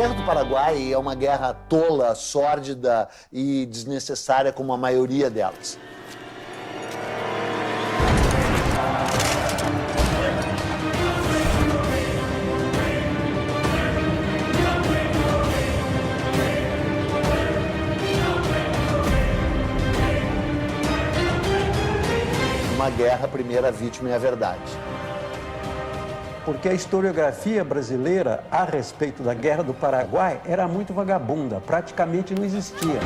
Guerra do Paraguai é uma guerra tola, sórdida e desnecessária como a maioria delas. Uma guerra, a primeira vítima é a verdade. Porque a historiografia brasileira a respeito da Guerra do Paraguai era muito vagabunda, praticamente não existia.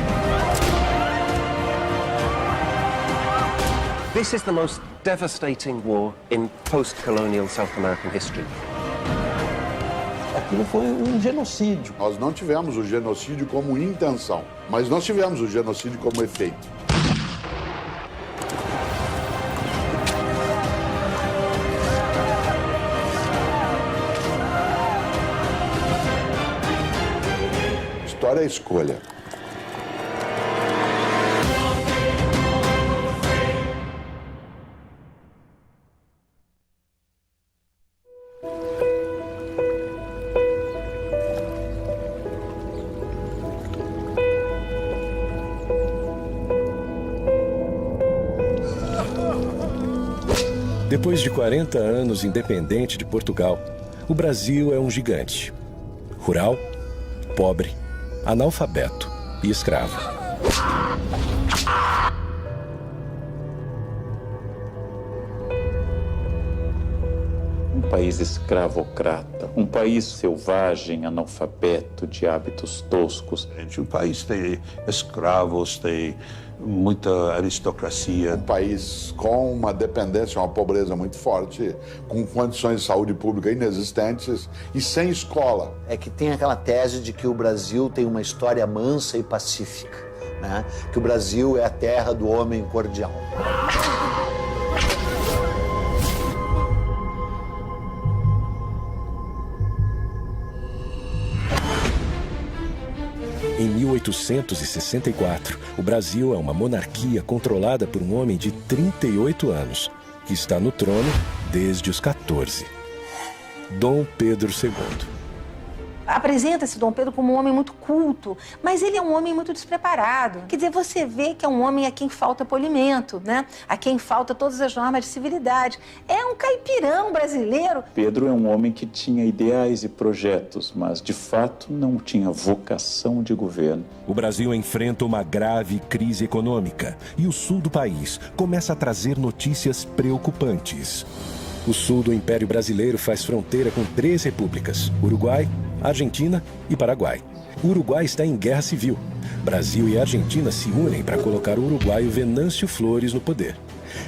This is the most devastating war in post-colonial South American history. Aquilo foi um genocídio. Nós não tivemos o genocídio como intenção, mas nós tivemos o genocídio como efeito. História é escolha. Depois de 40 anos independente de Portugal, o Brasil é um gigante. Rural, pobre, analfabeto e escravo. Um país escravocrata, um país selvagem, analfabeto, de hábitos toscos. O país tem escravos, tem muita aristocracia. Um país com uma dependência, uma pobreza muito forte, com condições de saúde pública inexistentes e sem escola. É que tem aquela tese de que o Brasil tem uma história mansa e pacífica, né? Que o Brasil é a terra do homem cordial. Em 1864, o Brasil é uma monarquia controlada por um homem de 38 anos, que está no trono desde os 14. Dom Pedro II. Apresenta-se Dom Pedro como um homem muito culto, mas ele é um homem muito despreparado. Quer dizer, você vê que é um homem a quem falta polimento, né? A quem falta todas as normas de civilidade. É um caipirão brasileiro. Pedro é um homem que tinha ideais e projetos, mas de fato não tinha vocação de governo. O Brasil enfrenta uma grave crise econômica e o sul do país começa a trazer notícias preocupantes. O sul do Império Brasileiro faz fronteira com 3 repúblicas: Uruguai, Argentina e Paraguai. O Uruguai está em guerra civil. Brasil e Argentina se unem para colocar o uruguaio Venâncio Flores no poder,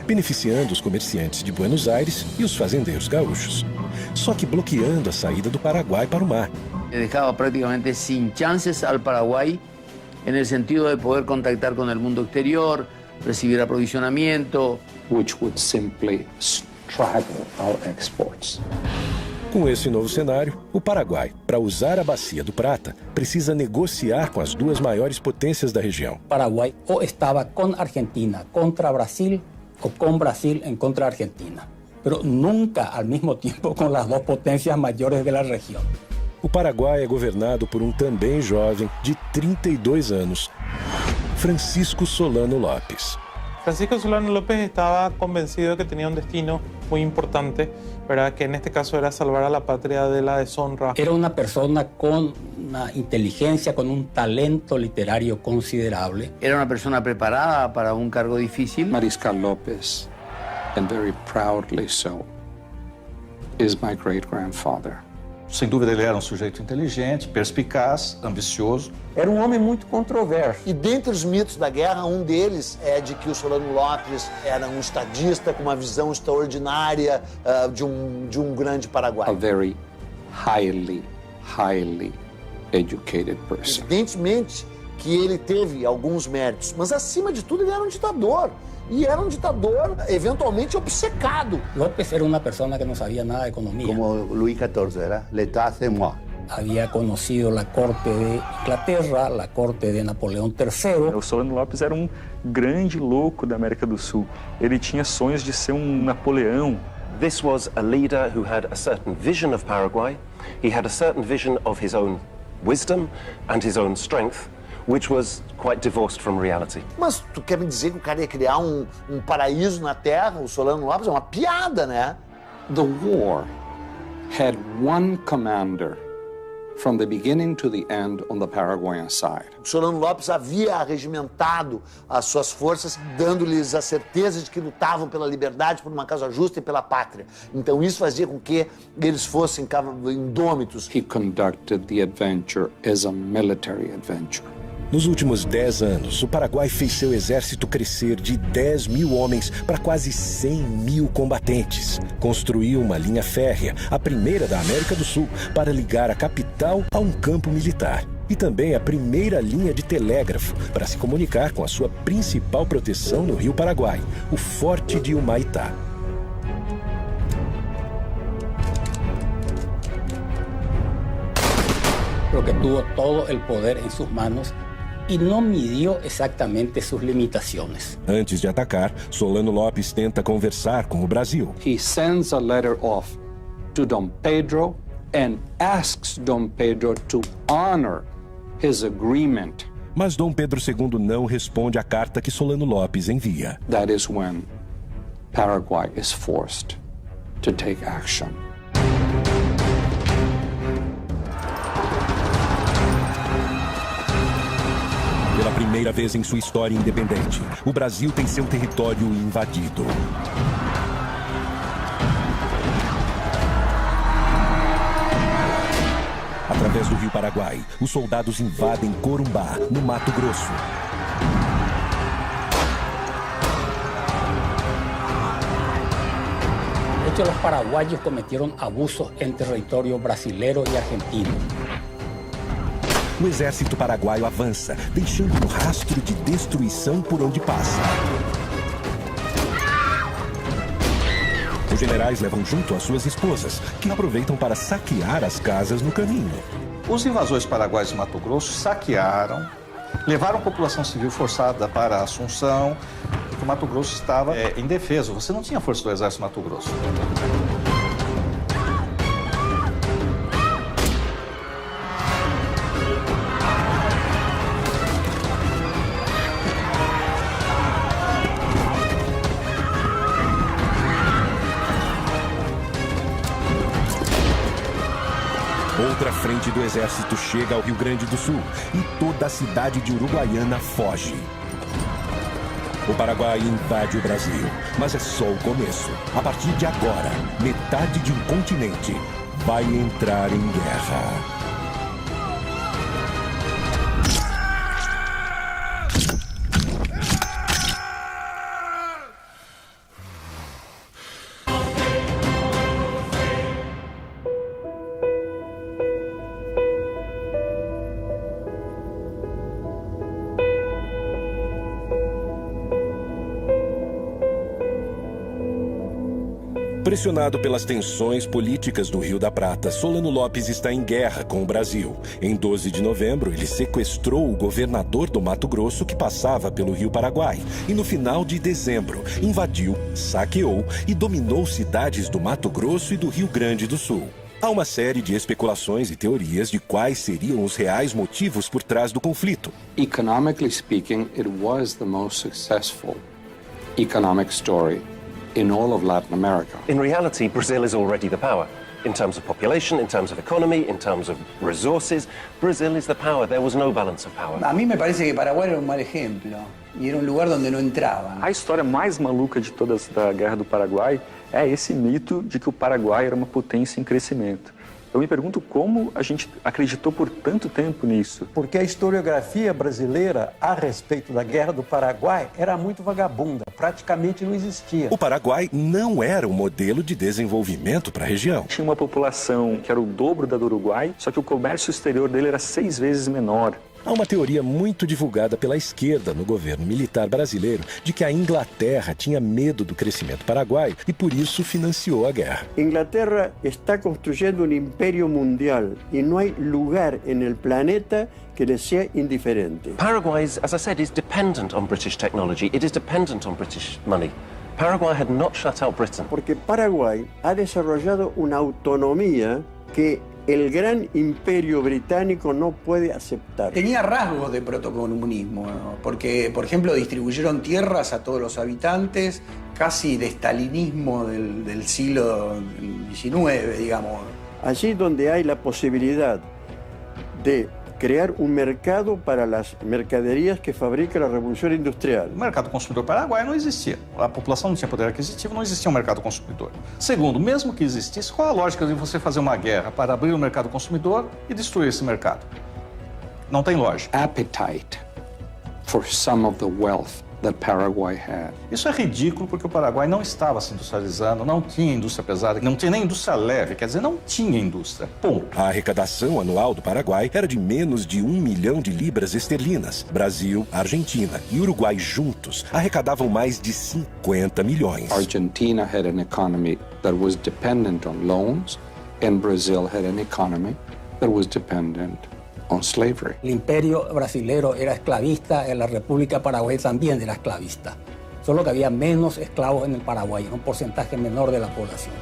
beneficiando os comerciantes de Buenos Aires e os fazendeiros gaúchos, só que bloqueando a saída do Paraguai para o mar. Dejaba prácticamente sin chances al Paraguay en el sentido de poder contactar con el mundo exterior, recibir aprovisionamiento, Which would simply straggle our exports. Com esse novo cenário, o Paraguai, para usar a Bacia do Prata, precisa negociar com as 2 maiores potências da região. Paraguay o estaba con Argentina contra Brasil o con Brasil en contra Argentina, pero nunca al mismo tiempo con las 2 potencias mayores de la región. O Paraguai é governado por um também jovem de 32 anos, Francisco Solano Lopes. Francisco Solano López estaba convencido de que tenía un destino muy importante, ¿verdad? Que en este caso era salvar a la patria de la deshonra. Era una persona con una inteligencia, con un talento literario considerable. Era una persona preparada para un cargo difícil. Mariscal López, and very proudly so, is my great-grandfather. Sem dúvida, ele era um sujeito inteligente, perspicaz, ambicioso. Era um homem muito controverso. E dentre os mitos da guerra, um deles é de que o Solano Lopes era um estadista com uma visão extraordinária de um grande Paraguai. A very highly educated person. Evidentemente que ele teve alguns méritos, mas acima de tudo ele era um ditador. E era um ditador eventualmente obcecado. López era una persona que no sabía nada de economía. Como Luis XIV, era l'état c'est moi. Había conocido la corte de Inglaterra, la corte de Napoleão III. O Solano Lopes era um grande louco da América do Sul. Ele tinha sonhos de ser um Napoleão. This was a leader who had a certain vision of Paraguay. He had a certain vision of his own wisdom and his own strength, which was quite divorced from reality. Mas tu quer me dizer que o cara ia criar um paraíso na Terra, o Solano Lopes? É uma piada, né? The war had one commander from the beginning to the end on the Paraguayan side. O Solano Lopes havia arregimentado as suas forças, dando-lhes a certeza de que lutavam pela liberdade, por uma causa justa e pela pátria. Então isso fazia com que eles fossem indômitos. He conducted the adventure as a military adventure. Nos últimos 10 anos, o Paraguai fez seu exército crescer de 10 mil homens para quase 100 mil combatentes. Construiu uma linha férrea, a primeira da América do Sul, para ligar a capital a um campo militar. E também a primeira linha de telégrafo para se comunicar com a sua principal proteção no Rio Paraguai, o Forte de Humaitá. Porque tuvo todo el poder en sus manos y no midió exactamente sus limitaciones. Antes de atacar, Solano Lopes tenta conversar com o Brasil. He sends a letter off to Dom Pedro and asks Dom Pedro to honor his agreement. Mas Dom Pedro II não responde à carta que Solano Lopes envia. That is when Paraguay is forced to take action. Pela primeira vez em sua história independente, o Brasil tem seu território invadido. Através do Rio Paraguai, os soldados invadem Corumbá, no Mato Grosso. De hecho, los paraguayos cometieron abusos en territorio brasilero y argentino. O exército paraguaio avança, deixando um rastro de destruição por onde passa. Os generais levam junto as suas esposas, que aproveitam para saquear as casas no caminho. Os invasores paraguaios de Mato Grosso saquearam, levaram a população civil forçada para Assunção, porque o Mato Grosso estava indefeso. Você não tinha força do exército Mato Grosso. Outra frente do exército chega ao Rio Grande do Sul e toda a cidade de Uruguaiana foge. O Paraguai invade o Brasil, mas é só o começo. A partir de agora, metade de um continente vai entrar em guerra. Pressionado pelas tensões políticas do Rio da Prata, Solano Lopes está em guerra com o Brasil. Em 12 de novembro, ele sequestrou o governador do Mato Grosso que passava pelo Rio Paraguai. E no final de dezembro, invadiu, saqueou e dominou cidades do Mato Grosso e do Rio Grande do Sul. Há uma série de especulações e teorias de quais seriam os reais motivos por trás do conflito. Economically speaking, it was the most successful economic story in all of Latin America. In reality, Brazil is already the power. In terms of population, in terms of economy, in terms of resources, Brazil is the power. There was no balance of power. A mí me parece que Paraguay era un mal ejemplo y era un lugar donde no entraban. A história mais maluca de todas da Guerra do Paraguai é esse mito de que o Paraguai era uma potência em crescimento. Eu me pergunto como a gente acreditou por tanto tempo nisso. Porque a historiografia brasileira a respeito da Guerra do Paraguai era muito vagabunda, praticamente não existia. O Paraguai não era um modelo de desenvolvimento para a região. Tinha uma população que era o dobro da do Uruguai, só que o comércio exterior dele era 6 vezes menor. Há uma teoria muito divulgada pela esquerda no governo militar brasileiro de que a Inglaterra tinha medo do crescimento paraguaio e por isso financiou a guerra. Inglaterra está construyendo un imperio mundial y no hay lugar en el planeta que le sea indiferente. Paraguay, as I said, is dependent on British technology. It is dependent on British money. Paraguay had not shut out Britain. Porque Paraguay ha desarrollado una autonomía que el gran imperio británico no puede aceptar. Tenía rasgos de protocomunismo, ¿no? Porque, por ejemplo, distribuyeron tierras a todos los habitantes, casi de estalinismo del siglo XIX, digamos. Allí donde hay la posibilidad de crear un mercado para las mercaderias que fabrica la Revolución Industrial. O mercado consumidor paraguaio não existia. A população não tinha poder aquisitivo, não existia um mercado consumidor. Segundo, mesmo que existisse, qual a lógica de você fazer uma guerra para abrir o mercado consumidor e destruir esse mercado? Não tem lógica. Appetite for some of the wealth that Paraguay had. Isso é ridículo porque o Paraguai não estava se industrializando, não tinha indústria pesada, não tinha nem indústria leve, quer dizer, não tinha indústria. Ponto. A arrecadação anual do Paraguai era de menos de 1 milhão de libras esterlinas. Brasil, Argentina e Uruguai juntos arrecadavam mais de 50 milhões. Argentina had an economy that was dependent on loans, and Brazil had an economy that was dependent on slavery. El imperio brasilero era esclavista, en la República Paraguay también era esclavista. Solo que había menos esclavos en el Paraguay, un porcentaje menor de la población.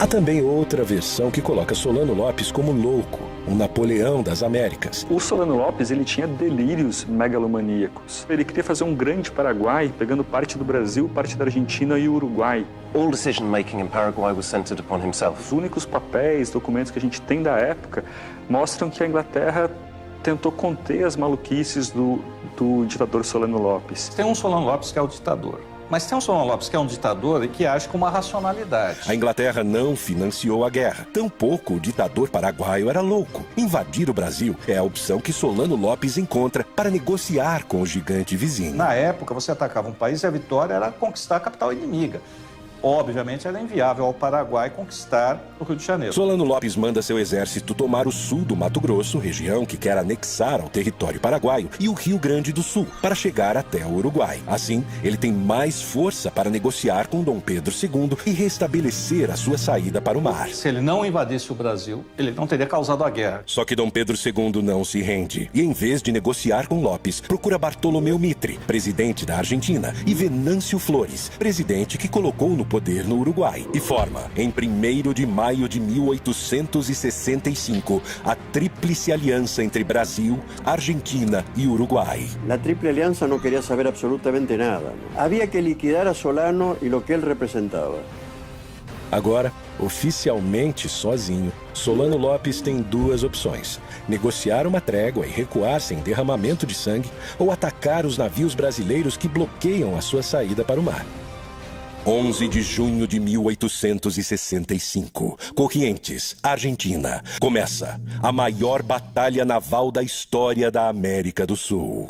Há também outra versão que coloca Solano Lopes como louco, um Napoleão das Américas. O Solano Lopes, ele tinha delírios megalomaníacos. Ele queria fazer um grande Paraguai, pegando parte do Brasil, parte da Argentina e Uruguai. All decision-making in Paraguay was centered upon himself. Os únicos papéis, documentos que a gente tem da época mostram que a Inglaterra tentou conter as maluquices do ditador Solano Lopes. Tem um Solano Lopes que é o ditador. Mas tem um Solano Lopes que é um ditador e que age com uma racionalidade. A Inglaterra não financiou a guerra. Tampouco o ditador paraguaio era louco. Invadir o Brasil é a opção que Solano Lopes encontra para negociar com o gigante vizinho. Na época, você atacava um país e a vitória era conquistar a capital inimiga. Obviamente, era inviável ao Paraguai conquistar o Rio de Janeiro. Solano Lopes manda seu exército tomar o sul do Mato Grosso, região que quer anexar ao território paraguaio, e o Rio Grande do Sul, para chegar até o Uruguai. Assim, ele tem mais força para negociar com Dom Pedro II e restabelecer a sua saída para o mar. Se ele não invadisse o Brasil, ele não teria causado a guerra. Só que Dom Pedro II não se rende. E em vez de negociar com Lopes, procura Bartolomeu Mitre, presidente da Argentina, e Venâncio Flores, presidente que colocou no poder no Uruguai, e forma, em 1º de maio de 1865, a Tríplice Aliança entre Brasil, Argentina e Uruguai. La Triple Alianza no quería saber absolutamente nada. Había que liquidar a Solano y lo que él representaba. Agora, oficialmente sozinho, Solano Lopes tem duas opções: negociar uma trégua e recuar sem derramamento de sangue, ou atacar os navios brasileiros que bloqueiam a sua saída para o mar. 11 de junho de 1865, Corrientes, Argentina. Começa a maior batalha naval da história da América do Sul.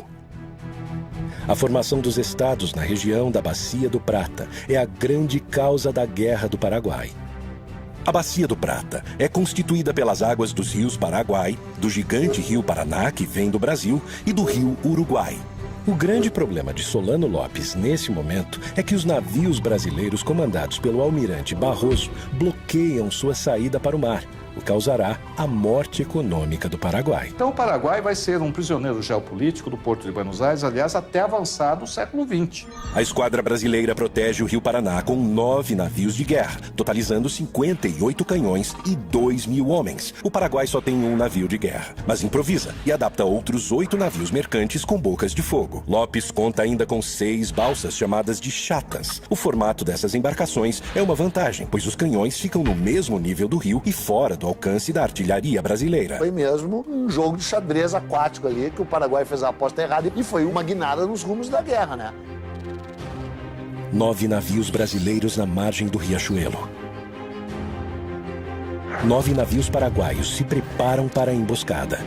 A formação dos estados na região da Bacia do Prata é a grande causa da Guerra do Paraguai. A Bacia do Prata é constituída pelas águas dos rios Paraguai, do gigante rio Paraná, que vem do Brasil, e do rio Uruguai. O grande problema de Solano Lopes nesse momento é que os navios brasileiros comandados pelo almirante Barroso bloqueiam sua saída para o mar, o que causará a morte econômica do Paraguai. Então o Paraguai vai ser um prisioneiro geopolítico do Porto de Buenos Aires, aliás, até avançado no século XX. A esquadra brasileira protege o Rio Paraná com 9 navios de guerra, totalizando 58 canhões e 2.000 homens. O Paraguai só tem um navio de guerra, mas improvisa e adapta outros 8 navios mercantes com bocas de fogo. Lopes conta ainda com 6 balsas chamadas de chatas. O formato dessas embarcações é uma vantagem, pois os canhões ficam no mesmo nível do rio e fora do alcance da artilharia brasileira. Foi mesmo um jogo de xadrez aquático ali, que o Paraguai fez a aposta errada e foi uma guinada nos rumos da guerra, né? 9 navios brasileiros na margem do Riachuelo. 9 navios paraguaios se preparam para a emboscada.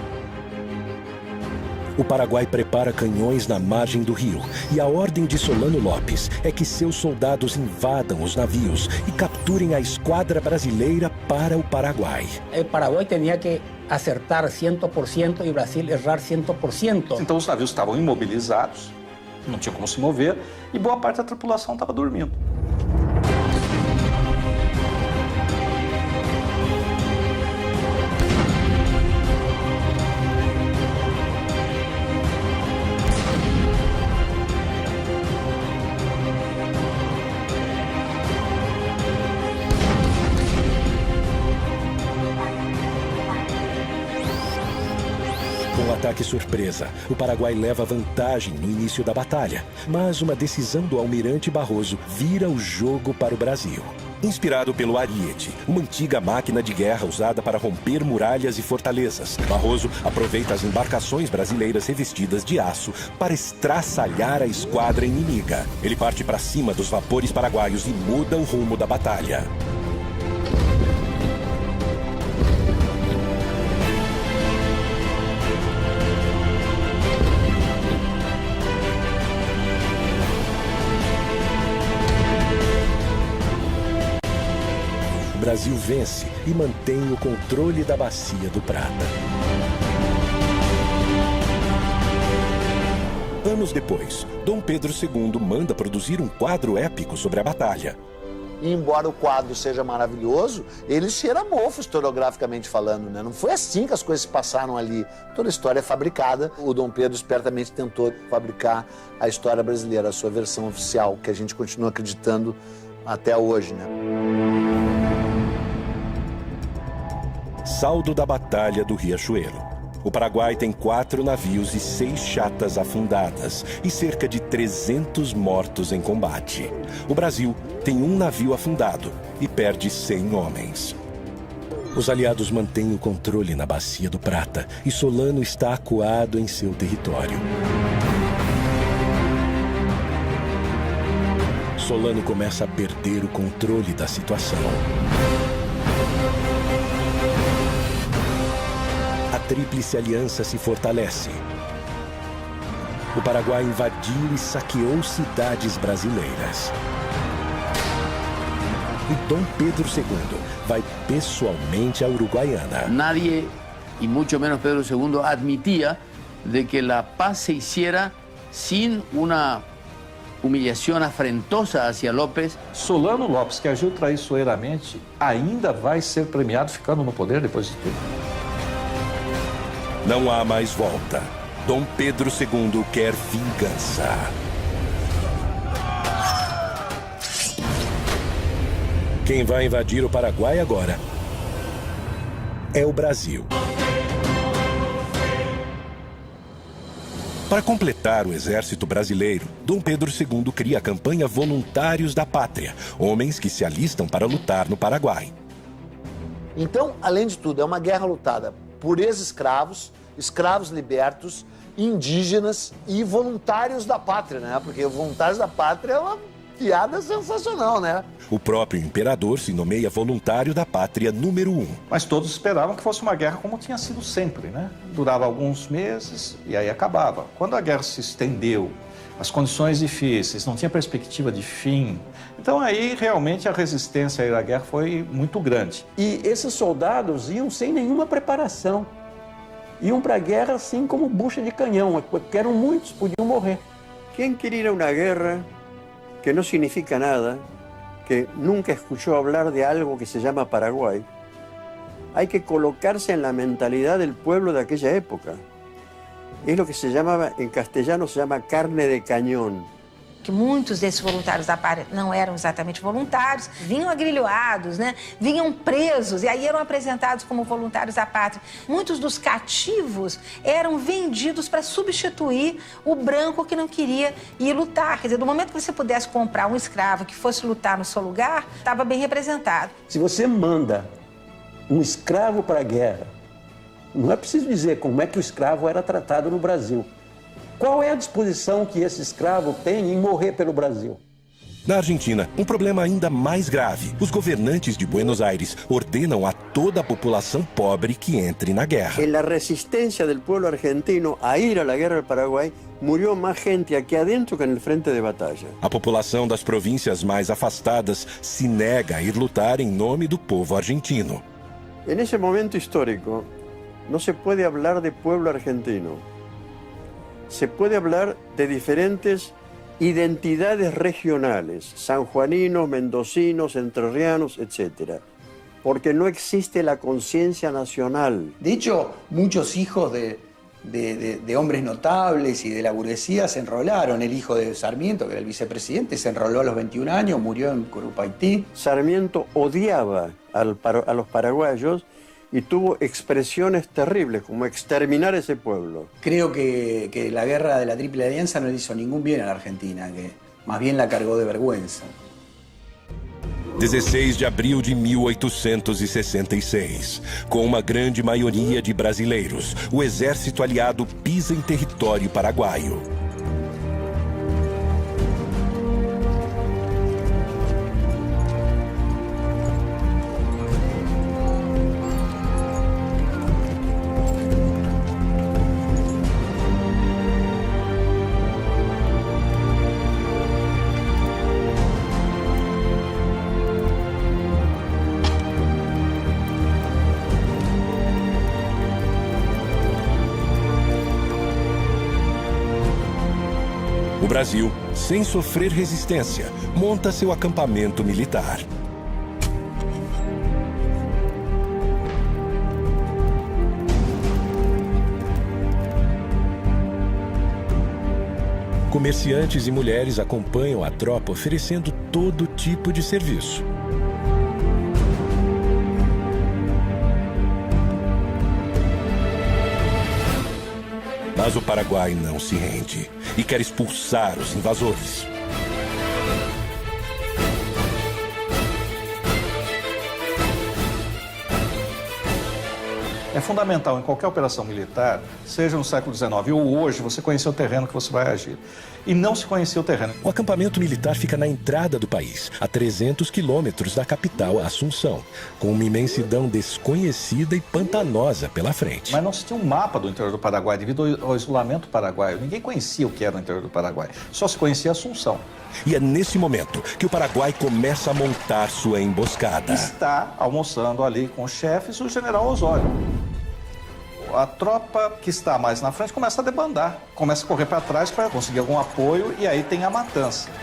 O Paraguai prepara canhões na margem do rio e a ordem de Solano Lopes é que seus soldados invadam os navios e capturem a esquadra brasileira para o Paraguai. O Paraguai tinha que acertar 100% e o Brasil errar 100%. Então os navios estavam imobilizados, não tinha como se mover, e boa parte da tripulação estava dormindo. um ataque surpresa. O Paraguai leva vantagem no início da batalha, mas uma decisão do almirante Barroso vira o jogo para o Brasil. Inspirado pelo Ariete, uma antiga máquina de guerra usada para romper muralhas e fortalezas, Barroso aproveita as embarcações brasileiras revestidas de aço para estraçalhar a esquadra inimiga. Ele parte para cima dos vapores paraguaios e muda o rumo da batalha. O Brasil vence e mantém o controle da Bacia do Prata. Anos depois, Dom Pedro II manda produzir um quadro épico sobre a batalha. E embora o quadro seja maravilhoso, ele cheira mofo historiograficamente falando, né? Não foi assim que as coisas se passaram ali. Toda a história é fabricada. O Dom Pedro espertamente tentou fabricar a história brasileira, a sua versão oficial, que a gente continua acreditando até hoje, né? Saldo da Batalha do Riachuelo. O Paraguai tem 4 navios e 6 chatas afundadas e cerca de 300 mortos em combate. O Brasil tem 1 navio afundado e perde 100 homens. Os aliados mantêm o controle na Bacia do Prata e Solano está acuado em seu território. Solano começa a perder o controle da situação. A Tríplice Aliança se fortalece. O Paraguai invadiu e saqueou cidades brasileiras. E Dom Pedro II vai pessoalmente a Uruguaiana. Nadie, y mucho menos Pedro II, admitía de que la paz se hiciera sin una humillación afrentosa hacia López. Solano Lopes, que agiu traiçoeiramente, ainda vai ser premiado ficando no poder depois de tudo. Não há mais volta. Dom Pedro II quer vingança. Quem vai invadir o Paraguai agora é o Brasil. Para completar o exército brasileiro, Dom Pedro II cria a campanha Voluntários da Pátria, homens que se alistam para lutar no Paraguai. Então, além de tudo, é uma guerra lutada por ex-escravos, escravos libertos, indígenas e voluntários da pátria, né? Porque voluntários da pátria é uma piada sensacional, né? O próprio imperador se nomeia voluntário da pátria número 1. Mas todos esperavam que fosse uma guerra como tinha sido sempre, né? Durava alguns meses e aí acabava. Quando a guerra se estendeu, as condições difíceis, não tinha perspectiva de fim. Então aí realmente a resistência à guerra foi muito grande. E esses soldados iam sem nenhuma preparação. Iam para a guerra assim como bucha de canhão, porque eram muitos, podiam morrer. ¿Quién quiere ir a una guerra que no significa nada, que nunca escuchó hablar de algo que se llama Paraguay? Hay que colocarse en la mentalidad del pueblo de aquella época. Es lo que se llamaba, en castellano se llama carne de cañón. Que muitos desses voluntários da pátria não eram exatamente voluntários, vinham agrilhoados, né? Vinham presos e aí eram apresentados como voluntários da pátria. Muitos dos cativos eram vendidos para substituir o branco que não queria ir lutar. Quer dizer, no momento que você pudesse comprar um escravo que fosse lutar no seu lugar, estava bem representado. Se você manda um escravo para a guerra, não é preciso dizer como é que o escravo era tratado no Brasil. Qual é a disposição que esse escravo tem em morrer pelo Brasil? Na Argentina, um problema ainda mais grave. Os governantes de Buenos Aires ordenam a toda a população pobre que entre na guerra. En la resistencia del pueblo argentino a ir a la guerra del Paraguay, murió más gente aquí adentro que en el frente de batalla. A população das províncias mais afastadas se nega a ir lutar em nome do povo argentino. En ese momento histórico, no se puede hablar de pueblo argentino. Se puede hablar de diferentes identidades regionales, sanjuaninos, mendocinos, entrerrianos, etc. Porque no existe la conciencia nacional. De hecho, muchos hijos de hombres notables y de la burguesía se enrolaron. El hijo de Sarmiento, que era el vicepresidente, se enroló a los 21 años, murió en Curupaití. Sarmiento odiaba a los paraguayos y tuvo expresiones terribles, como exterminar ese pueblo. Creo que la guerra de la Triple Alianza no le hizo ningún bien a la Argentina, que más bien la cargó de vergüenza. 16 de abril de 1866. Com uma grande maioria de brasileiros, o exército aliado pisa em território paraguaio. O Brasil, sem sofrer resistência, monta seu acampamento militar. Comerciantes e mulheres acompanham a tropa oferecendo todo tipo de serviço. Mas o Paraguai não se rende e quer expulsar os invasores. É fundamental em qualquer operação militar, seja no século XIX ou hoje, você conhecer o terreno que você vai agir. E não se conhecia o terreno. O acampamento militar fica na entrada do país, a 300 quilômetros da capital, Assunção, com uma imensidão desconhecida e pantanosa pela frente. Mas não se tinha um mapa do interior do Paraguai devido ao isolamento paraguaio. Ninguém conhecia o que era o interior do Paraguai. Só se conhecia Assunção. E é nesse momento que o Paraguai começa a montar sua emboscada. Está almoçando ali com os chefes o general Osório. A tropa que está mais na frente começa a debandar, começa a correr para trás para conseguir algum apoio e aí tem a matança. –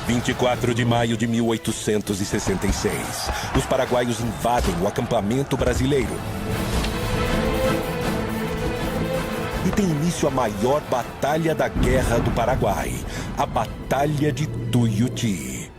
24 de maio de 1866. Os paraguaios invadem o acampamento brasileiro. E tem início a maior batalha da Guerra do Paraguai, a Batalha de Tuiuti.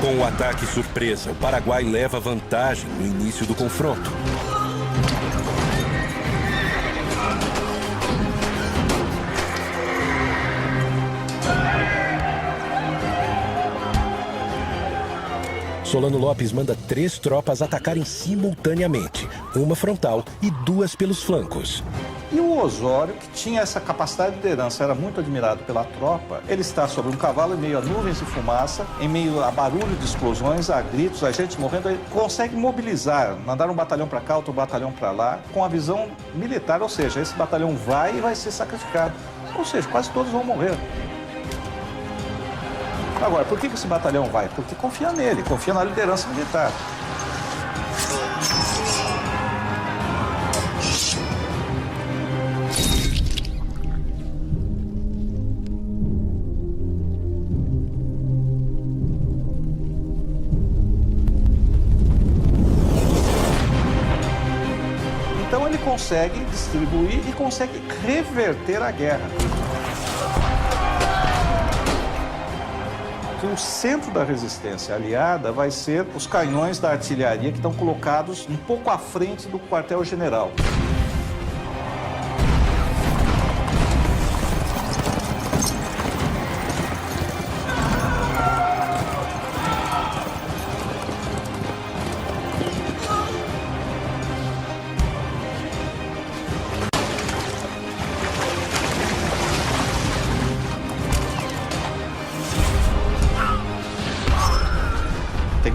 Com o ataque surpresa, o Paraguai leva vantagem no início do confronto. Solano Lopes manda 3 tropas atacarem simultaneamente, uma frontal e 2 pelos flancos. E o Osório, que tinha essa capacidade de liderança, era muito admirado pela tropa. Ele está sobre um cavalo em meio a nuvens de fumaça, em meio a barulho de explosões, a gritos, a gente morrendo. Ele consegue mobilizar, mandar um batalhão para cá, outro batalhão para lá, com a visão militar, ou seja, esse batalhão vai e vai ser sacrificado. Ou seja, quase todos vão morrer. Agora, por que esse batalhão vai? Porque confia nele, confia na liderança militar. Então ele consegue distribuir e consegue reverter a guerra. O centro da resistência aliada vai ser os canhões da artilharia que estão colocados um pouco à frente do quartel-general.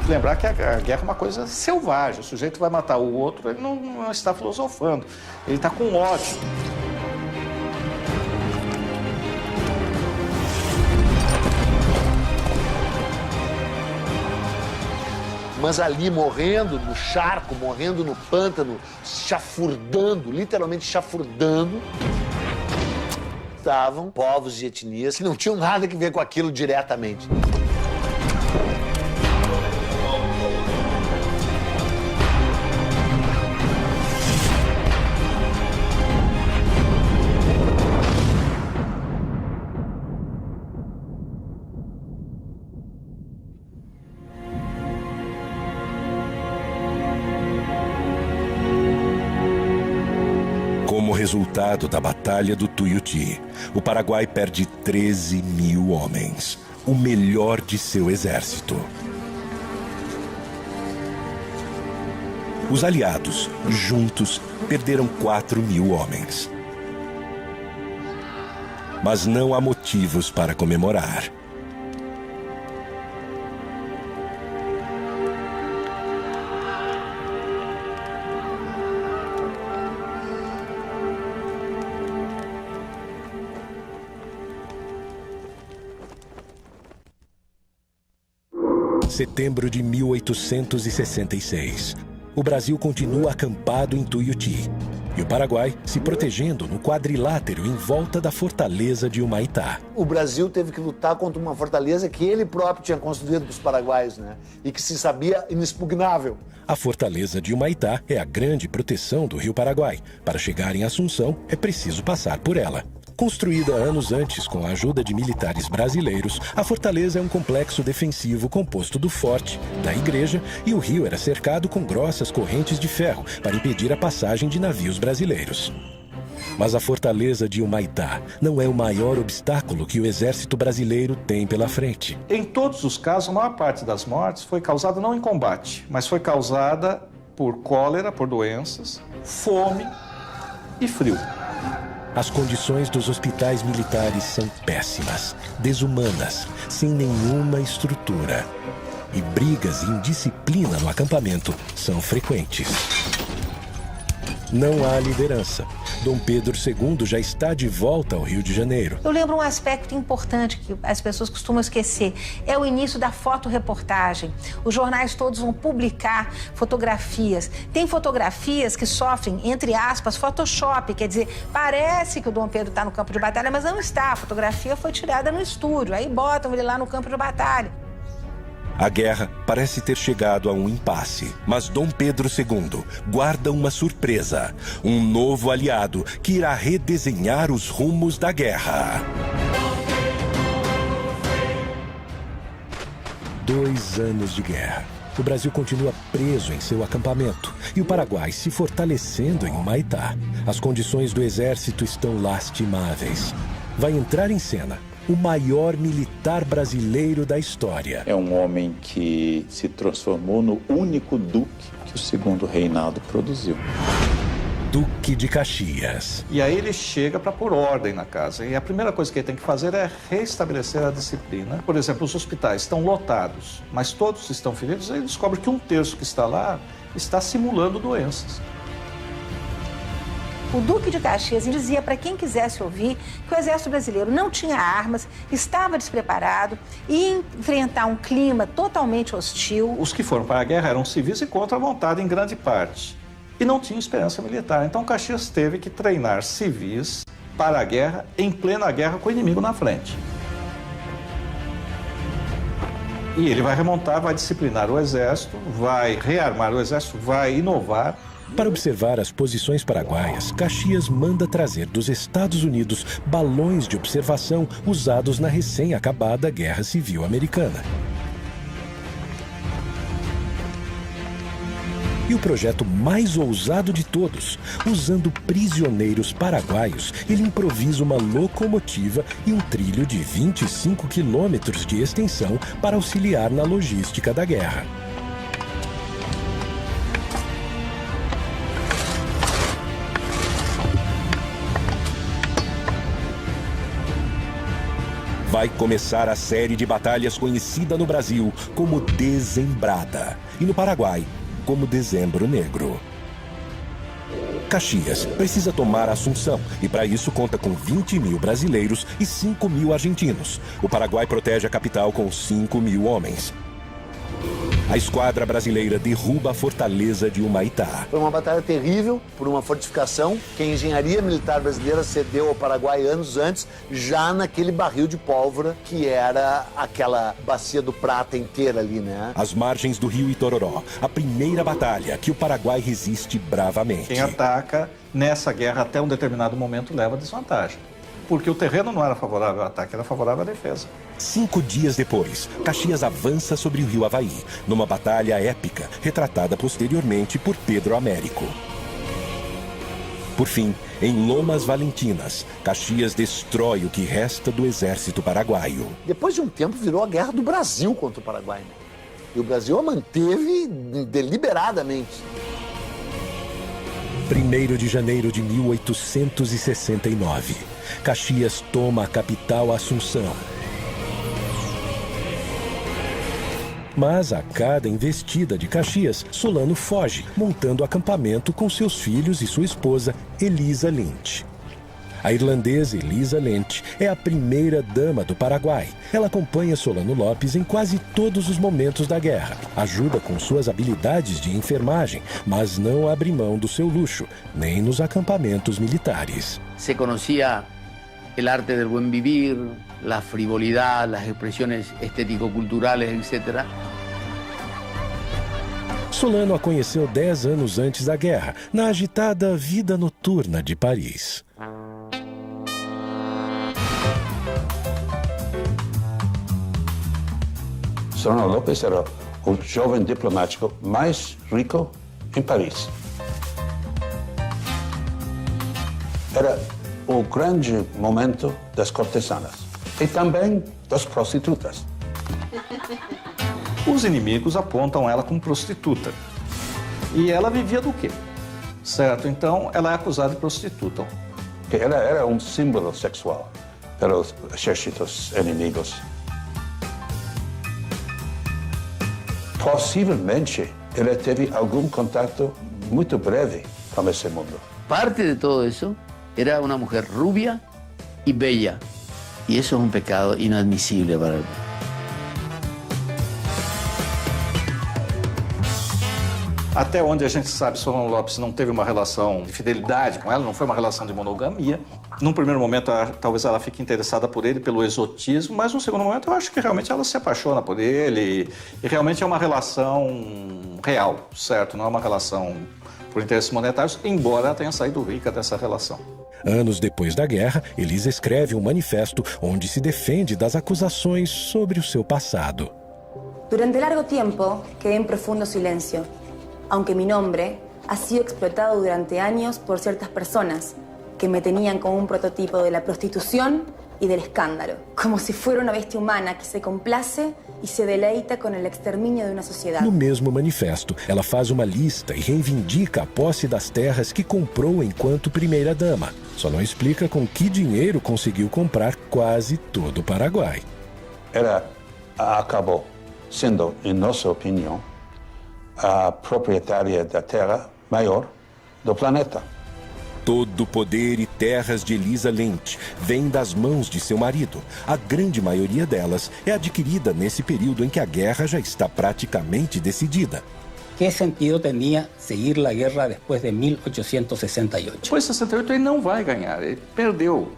Lembrar que a guerra é uma coisa selvagem. O sujeito vai matar o outro, ele não está filosofando. Ele está com ódio. mas ali morrendo no charco, morrendo no pântano, chafurdando, literalmente chafurdando, estavam povos e etnias que não tinham nada a ver com aquilo diretamente. Como resultado da Batalha do Tuiuti, o Paraguai perde 13 mil homens, o melhor de seu exército. Os aliados, juntos, perderam 4 mil homens. Mas não há motivos para comemorar. Setembro de 1866. O Brasil continua acampado em Tuiuti e o Paraguai se protegendo no quadrilátero em volta da fortaleza de Humaitá. O Brasil teve que lutar contra uma fortaleza que ele próprio tinha construído para os paraguaios, né? E que se sabia inexpugnável. A fortaleza de Humaitá é a grande proteção do Rio Paraguai. Para chegar em Assunção, é preciso passar por ela. Construída anos antes com a ajuda de militares brasileiros, a fortaleza é um complexo defensivo composto do forte, da igreja e o rio era cercado com grossas correntes de ferro para impedir a passagem de navios brasileiros. Mas a fortaleza de Humaitá não é o maior obstáculo que o exército brasileiro tem pela frente. Em todos os casos, a maior parte das mortes foi causada não em combate, mas foi causada por cólera, por doenças, fome e frio. As condições dos hospitais militares são péssimas, desumanas, sem nenhuma estrutura. E brigas e indisciplina no acampamento são frequentes. Não há liderança. Dom Pedro II já está de volta ao Rio de Janeiro. Eu lembro um aspecto importante que as pessoas costumam esquecer. É o início da fotoreportagem. Os jornais todos vão publicar fotografias. Tem fotografias que sofrem, entre aspas, Photoshop. Quer dizer, parece que o Dom Pedro está no campo de batalha, mas não está. A fotografia foi tirada no estúdio. Aí botam ele lá no campo de batalha. A guerra parece ter chegado a um impasse, mas Dom Pedro II guarda uma surpresa, um novo aliado que irá redesenhar os rumos da guerra. 2 anos de guerra. O Brasil continua preso em seu acampamento e o Paraguai se fortalecendo em Humaitá. As condições do exército estão lastimáveis. Vai entrar em cena o maior militar brasileiro da história. É um homem que se transformou no único duque que o segundo reinado produziu. Duque de Caxias. E aí ele chega para pôr ordem na casa. E a primeira coisa que ele tem que fazer é restabelecer a disciplina. Por exemplo, os hospitais estão lotados, mas todos estão feridos. Aí ele descobre que 1/3 que está lá está simulando doenças. O Duque de Caxias dizia para quem quisesse ouvir que o exército brasileiro não tinha armas, estava despreparado e ia enfrentar um clima totalmente hostil. Os que foram para a guerra eram civis e contra a vontade em grande parte. E não tinham experiência militar. Então Caxias teve que treinar civis para a guerra, em plena guerra com o inimigo na frente. E ele vai remontar, vai disciplinar o exército, vai rearmar o exército, vai inovar. Para observar as posições paraguaias, Caxias manda trazer dos Estados Unidos balões de observação usados na recém-acabada Guerra Civil Americana. E o projeto mais ousado de todos, usando prisioneiros paraguaios, ele improvisa uma locomotiva e um trilho de 25 quilômetros de extensão para auxiliar na logística da guerra. Vai começar a série de batalhas conhecida no Brasil como Dezembrada e no Paraguai como Dezembro Negro. Caxias precisa tomar Assunção e para isso conta com 20 mil brasileiros e 5 mil argentinos. O Paraguai protege a capital com 5 mil homens. A esquadra brasileira derruba a fortaleza de Humaitá. Foi uma batalha terrível por uma fortificação que a engenharia militar brasileira cedeu ao Paraguai anos antes, já naquele barril de pólvora que era aquela bacia do Prata inteira ali, né? Às margens do rio Itororó, a primeira batalha que o Paraguai resiste bravamente. Quem ataca nessa guerra até um determinado momento leva desvantagem. Porque o terreno não era favorável ao ataque, era favorável à defesa. 5 dias depois, Caxias avança sobre o rio Havaí, numa batalha épica, retratada posteriormente por Pedro Américo. Por fim, em Lomas Valentinas, Caxias destrói o que resta do exército paraguaio. Depois de um tempo, virou a guerra do Brasil contra o Paraguai, né? E o Brasil a manteve deliberadamente. 1º de janeiro de 1869. Caxias toma a capital Assunção. Mas a cada investida de Caxias, Solano foge, montando acampamento com seus filhos e sua esposa, Elisa Lynch. A irlandesa Elisa Lynch é a primeira dama do Paraguai. Ela acompanha Solano Lopes em quase todos os momentos da guerra. Ajuda com suas habilidades de enfermagem, mas não abre mão do seu luxo, nem nos acampamentos militares. Se conhecia o arte del buen vivir, a frivolidade, as expressões estético-culturais, etc. Solano a conheceu 10 anos antes da guerra, na agitada vida noturna de Paris. Solano Lopes era o jovem diplomático mais rico em Paris. Era o grande momento das cortesanas e também das prostitutas. Os inimigos apontam ela como prostituta. E ela vivia do quê? Certo, então ela é acusada de prostituta. Ela era um símbolo sexual para os exércitos inimigos. Possivelmente, ela teve algum contato muito breve com esse mundo. Parte de todo isso era uma mulher rubia e bella. E isso é um pecado inadmissível para ele. Até onde a gente sabe, Solano Lopes não teve uma relação de fidelidade com ela, não foi uma relação de monogamia. Num primeiro momento, talvez ela fique interessada por ele, pelo exotismo, mas num segundo momento eu acho que realmente ela se apaixona por ele e realmente é uma relação real, certo? Não é uma relação por interesses monetários, embora ela tenha saído rica dessa relação. Anos depois da guerra, Elisa escreve um manifesto onde se defende das acusações sobre o seu passado. Durante largo tempo, quedé en profundo silencio, aunque mi nombre ha sido explotado durante años por ciertas personas que me tenían como un prototipo de la prostitución y del escándalo, como si fuera una bestia humana que se complace e se deleita com o extermínio de uma sociedade. No mesmo manifesto, ela faz uma lista e reivindica a posse das terras que comprou enquanto primeira-dama. Só não explica com que dinheiro conseguiu comprar quase todo o Paraguai. Ela acabou sendo, em nossa opinião, a proprietária da terra maior do planeta. Todo o poder e terras de Elisa Lynch vem das mãos de seu marido. A grande maioria delas é adquirida nesse período em que a guerra já está praticamente decidida. Que sentido tinha seguir a guerra depois de 1868? Depois de 68 ele não vai ganhar, ele perdeu.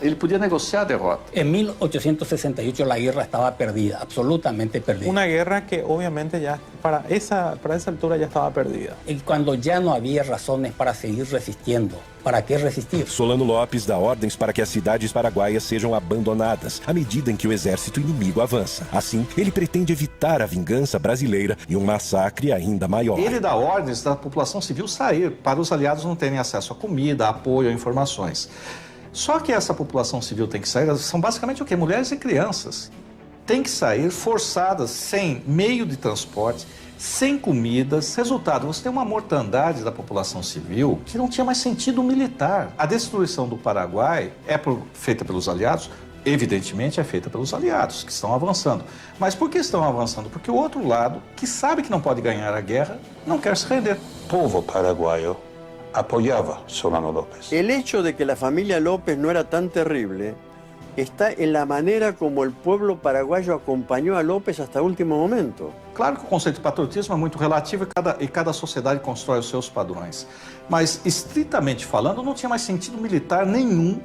Ele podia negociar a derrota. En 1868 la guerra estaba perdida, absolutamente perdida. Una guerra que obviamente ya para esa altura ya estaba perdida. Y cuando ya no había razones para seguir resistiendo, ¿para qué resistir? Solano Lopes dá ordens para que as cidades paraguaias sejam abandonadas à medida em que o exército inimigo avança. Assim, ele pretende evitar a vingança brasileira e um massacre ainda maior. Ele dá ordens da população civil sair, para os aliados não terem acesso a comida, a apoio, a informações. Só que essa população civil tem que sair, são basicamente o quê? Mulheres e crianças. Tem que sair forçadas, sem meio de transporte, sem comidas. Resultado, você tem uma mortandade da população civil que não tinha mais sentido militar. A destruição do Paraguai é feita pelos aliados? Evidentemente é feita pelos aliados, que estão avançando. Mas por que estão avançando? Porque o outro lado, que sabe que não pode ganhar a guerra, não quer se render. O povo paraguaio apoyaba Solano López. El hecho de que la familia López no era tan terrible está en la manera como el pueblo paraguayo acompañó a López hasta el último momento. Claro que o conceito de patriotismo é muito relativo e cada sociedade constrói os seus padrões. Mas, estritamente falando, não tinha mais sentido militar nenhum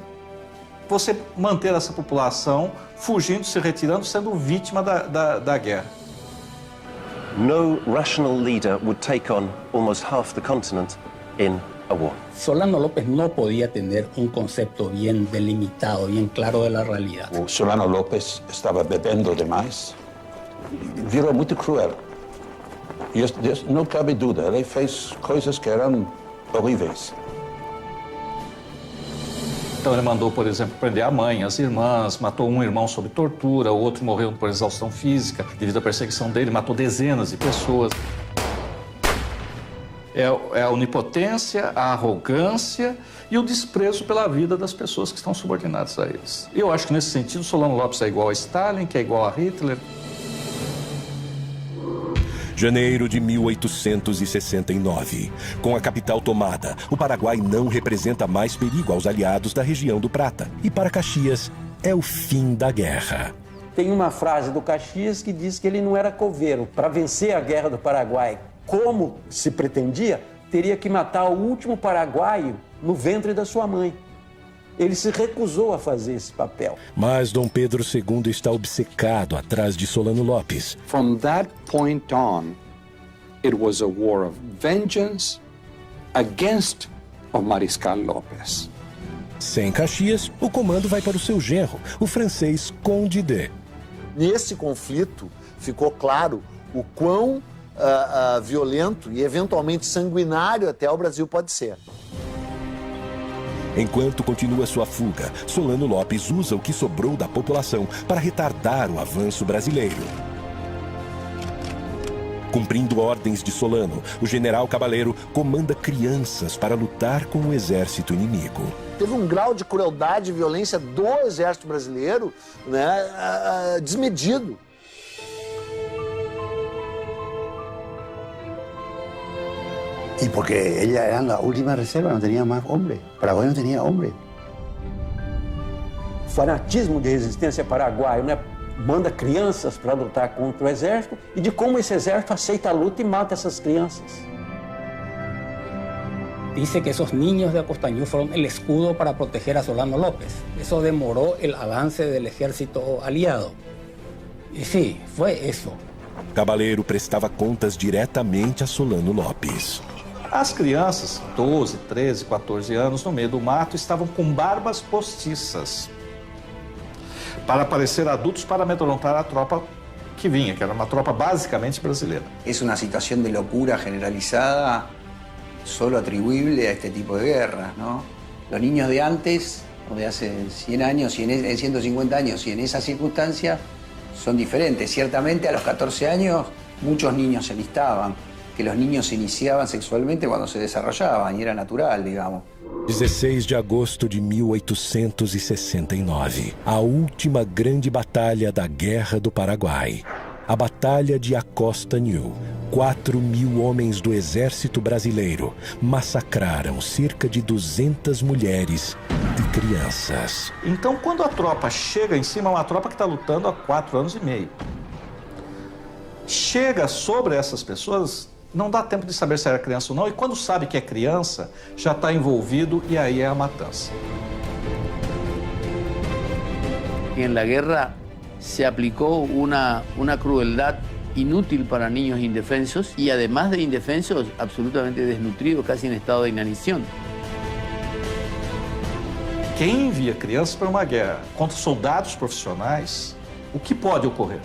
você manter essa população fugindo, se retirando, sendo vítima da guerra. No rational leader would take on almost half the continent in a war. Solano López no podía tener un concepto bien delimitado, bien claro de la realidad. O Solano López estava bebendo demais, virou muito cruel. E não cabe dúvida, ele fez coisas que eram horríveis. Então ele mandou, por exemplo, prender a mãe, as irmãs, matou um irmão sob tortura, o outro morreu por exaustão física devido à perseguição dele, matou dezenas de pessoas. É a onipotência, a arrogância e o desprezo pela vida das pessoas que estão subordinadas a eles. Eu acho que, nesse sentido, Solano Lopes é igual a Stalin, que é igual a Hitler. Janeiro de 1869. Com a capital tomada, o Paraguai não representa mais perigo aos aliados da região do Prata. E para Caxias, é o fim da guerra. Tem uma frase do Caxias que diz que ele não era coveiro. Para vencer a guerra do Paraguai, como se pretendia, teria que matar o último paraguaio no ventre da sua mãe. Ele se recusou a fazer esse papel. Mas Dom Pedro II está obcecado atrás de Solano Lopes. From that point on, it was a war of vengeance against o Mariscal López. Sem Caxias, o comando vai para o seu genro, o francês Conde de. Nesse conflito, ficou claro o quão violento e eventualmente sanguinário até o Brasil pode ser. Enquanto continua sua fuga, Solano Lopes usa o que sobrou da população para retardar o avanço brasileiro. Cumprindo ordens de Solano, o general Cabaleiro comanda crianças para lutar com o exército inimigo. Teve um grau de crueldade e violência do exército brasileiro, né, desmedido. Y porque ella era la última reserva, no tenía más hombres. Paraguay no tenía hombres. Fanatismo de resistência paraguaio, né? Manda crianças para lutar contra o exército e de como esse exército aceita a luta e mata essas crianças. Dice que esos niños de Acostañú fueron el escudo para proteger a Solano López. Eso demoró el avance del ejército aliado. Y sí, fue eso. Cabaleiro prestava contas diretamente a Solano Lopes. As crianças, 12, 13, 14 anos, no meio do mato, estavam com barbas postiças para parecer adultos para amedrontar a tropa que vinha, que era uma tropa basicamente brasileira. Es una situación de locura generalizada, solo atribuible a este tipo de guerras, ¿no? Los niños de antes, o de hace 100 años, y en 150 años, y en esas circunstancias, son diferentes. Ciertamente, a los 14 años, muchos niños se alistaban, que los niños se iniciaban sexualmente cuando se desarrollaban, y era natural, digamos. 16 de agosto de 1869, a última grande batalha da Guerra do Paraguai. A Batalha de Acostañú. 4.000 homens do exército brasileiro massacraram cerca de 200 mulheres e crianças. Então, quando a tropa chega em cima, é uma tropa que está lutando há 4 anos e meio. Chega sobre essas pessoas, não dá tempo de saber se era criança ou não, e quando sabe que é criança, já está envolvido e aí é a matança. En la guerra se aplicó una crueldad inútil para niños indefensos y además de indefensos, absolutamente desnutridos, casi en estado de inanición. Quem envia crianças para uma guerra contra soldados profissionais, o que pode ocorrer?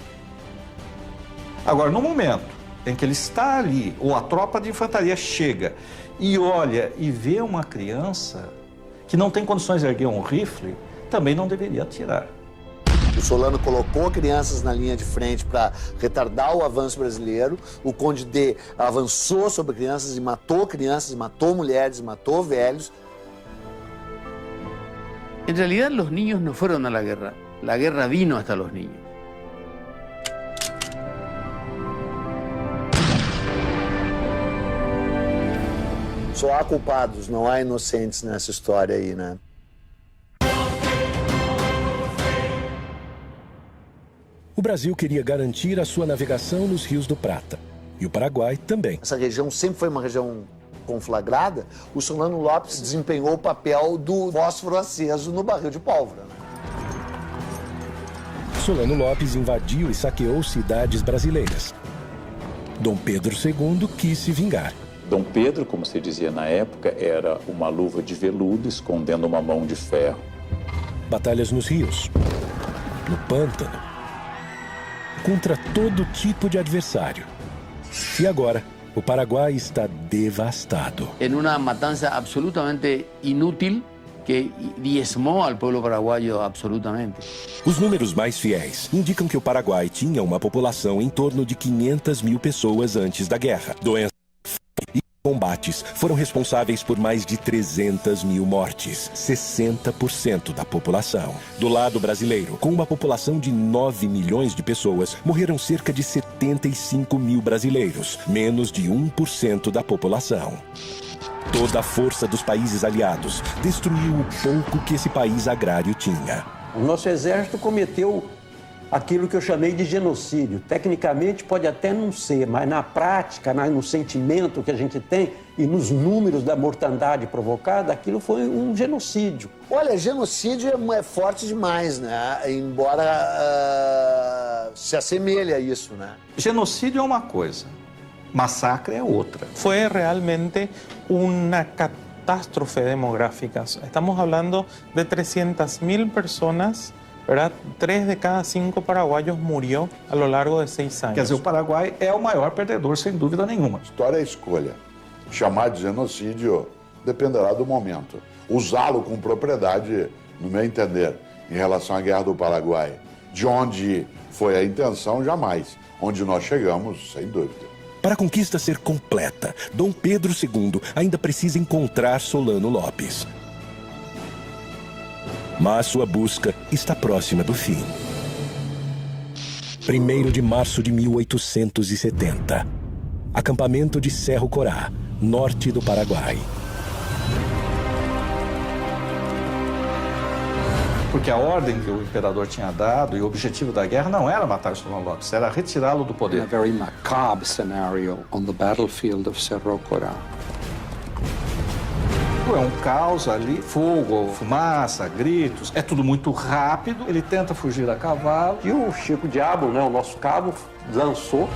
Agora, no momento em que ele está ali, ou a tropa de infantaria chega e olha e vê uma criança que não tem condições de erguer um rifle, também não deveria atirar. O Solano colocou crianças na linha de frente para retardar o avanço brasileiro. O Conde D avançou sobre crianças, matou mulheres, matou velhos. En realidad, los niños no fueron a la guerra vino hasta los niños. Só há culpados, não há inocentes nessa história aí, né? O Brasil queria garantir a sua navegação nos rios do Prata. E o Paraguai também. Essa região sempre foi uma região conflagrada. O Solano Lopes desempenhou o papel do fósforo aceso no barril de pólvora. Solano Lopes invadiu e saqueou cidades brasileiras. Dom Pedro II quis se vingar. Dom Pedro, como se dizia na época, era uma luva de veludo escondendo uma mão de ferro. Batalhas nos rios, no pântano, contra todo tipo de adversário. E agora, o Paraguai está devastado. En una matanza absolutamente inútil que diezmou al pueblo paraguayo absolutamente. Os números mais fiéis indicam que o Paraguai tinha uma população em torno de 500 mil pessoas antes da guerra. Doenças e combates foram responsáveis por mais de 300 mil mortes, 60% da população. Do lado brasileiro, com uma população de 9 milhões de pessoas, morreram cerca de 75 mil brasileiros, menos de 1% da população. Toda a força dos países aliados destruiu o pouco que esse país agrário tinha. O nosso exército cometeu aquilo que eu chamei de genocídio. Tecnicamente pode até não ser, mas na prática, no sentimento que a gente tem e nos números da mortandade provocada, aquilo foi um genocídio. Olha, genocídio é forte demais, né? Embora se assemelhe a isso, né? Genocídio é uma coisa. Massacre é outra. Fue realmente una catástrofe demográfica. Estamos hablando de 300.000 personas, ¿verdad? 3 de cada 5 paraguayos murió a lo largo de 6 anos. Quer dizer, o Paraguai é o maior perdedor, sem dúvida nenhuma. História é escolha. Chamar de genocídio dependerá do momento. Usá-lo com propriedade, no meu entender, em relação à Guerra do Paraguai, de onde foi a intenção, jamais. Onde nós chegamos, sem dúvida. Para a conquista ser completa, Dom Pedro II ainda precisa encontrar Solano Lopes. Mas sua busca está próxima do fim. 1º de março de 1870. Acampamento de Cerro Corá, norte do Paraguai. Porque a ordem que o imperador tinha dado e o objetivo da guerra não era matar Solano Lopes, era retirá-lo do poder. In a very macabre scenario on the battlefield of Cerro Corá. É um caos ali, fogo, fumaça, gritos, é tudo muito rápido. Ele tenta fugir a cavalo. E o Chico Diabo, né, o nosso cabo, lançou.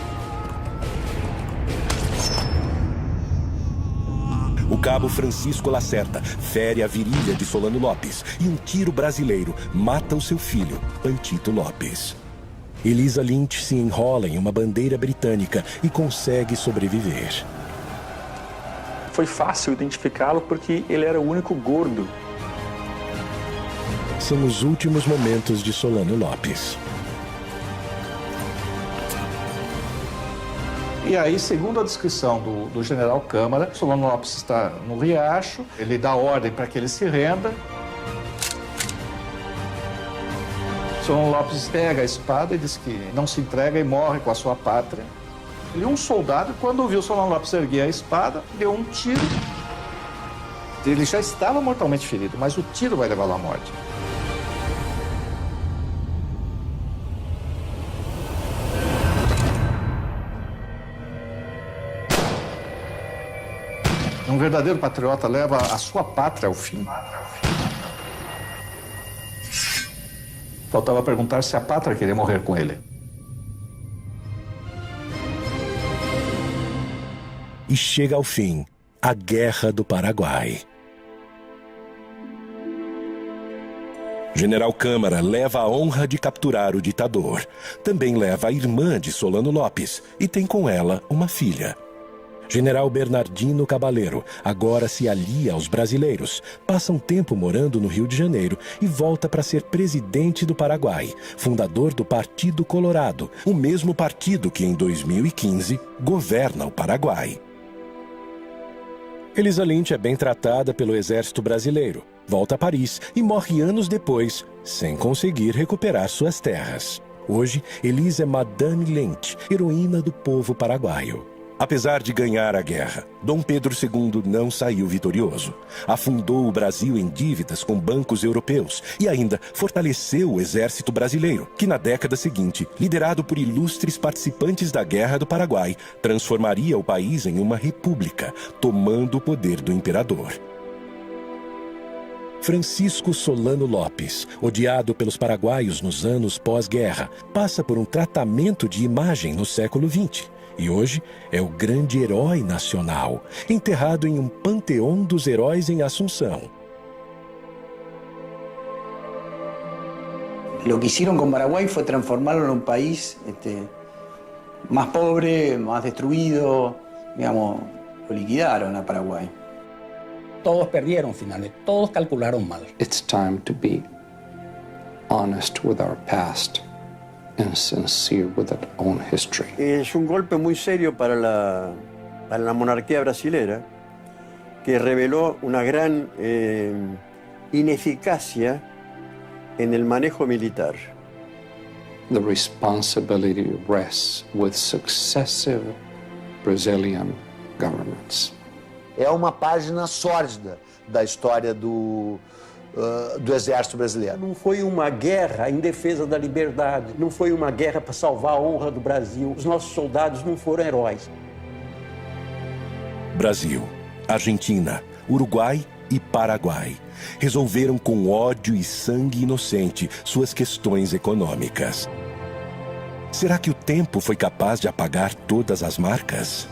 O cabo Francisco Lacerda fere a virilha de Solano Lopes e um tiro brasileiro mata o seu filho, Pantito Lopes. Elisa Lynch se enrola em uma bandeira britânica e consegue sobreviver. Foi fácil identificá-lo porque ele era o único gordo. São os últimos momentos de Solano Lopes. E aí, segundo a descrição do general Câmara, Solano Lopes está no riacho, ele dá ordem para que ele se renda. Solano Lopes pega a espada e diz que não se entrega e morre com a sua pátria. E um soldado, quando ouviu Solano Lopes erguer a espada, deu um tiro. Ele já estava mortalmente ferido, mas o tiro vai levá-lo à morte. Um verdadeiro patriota leva a sua pátria ao fim. Faltava perguntar se a pátria queria morrer com ele. E chega ao fim a Guerra do Paraguai. General Câmara leva a honra de capturar o ditador. Também leva a irmã de Solano Lopes e tem com ela uma filha. General Bernardino Cabaleiro agora se alia aos brasileiros, passa um tempo morando no Rio de Janeiro e volta para ser presidente do Paraguai, fundador do Partido Colorado, o mesmo partido que em 2015 governa o Paraguai. Elisa Lynch é bem tratada pelo exército brasileiro, volta a Paris e morre anos depois, sem conseguir recuperar suas terras. Hoje, Elisa é Madame Lynch, heroína do povo paraguaio. Apesar de ganhar a guerra, Dom Pedro II não saiu vitorioso. Afundou o Brasil em dívidas com bancos europeus e ainda fortaleceu o exército brasileiro, que na década seguinte, liderado por ilustres participantes da Guerra do Paraguai, transformaria o país em uma república, tomando o poder do imperador. Francisco Solano Lopes, odiado pelos paraguaios nos anos pós-guerra, passa por um tratamento de imagem no século XX. E hoje é o grande herói nacional, enterrado em um panteão dos heróis em Assunção. Lo que hicieron con Paraguay fue transformarlo en un país más pobre, más destruido, digamos, lo liquidaron a Paraguay. Todos perdieron finalmente, todos calcularon mal. It's time to be honest with our past and sincere with our own history. Es un golpe muy serio para la monarquía brasilera, que reveló una gran ineficacia en el manejo militar. The responsibility rests with successive Brazilian governments. É uma página sórdida da história do exército brasileiro. Não foi uma guerra em defesa da liberdade, não foi uma guerra para salvar a honra do Brasil. Os nossos soldados não foram heróis. Brasil, Argentina, Uruguai e Paraguai resolveram com ódio e sangue inocente suas questões econômicas. Será que o tempo foi capaz de apagar todas as marcas?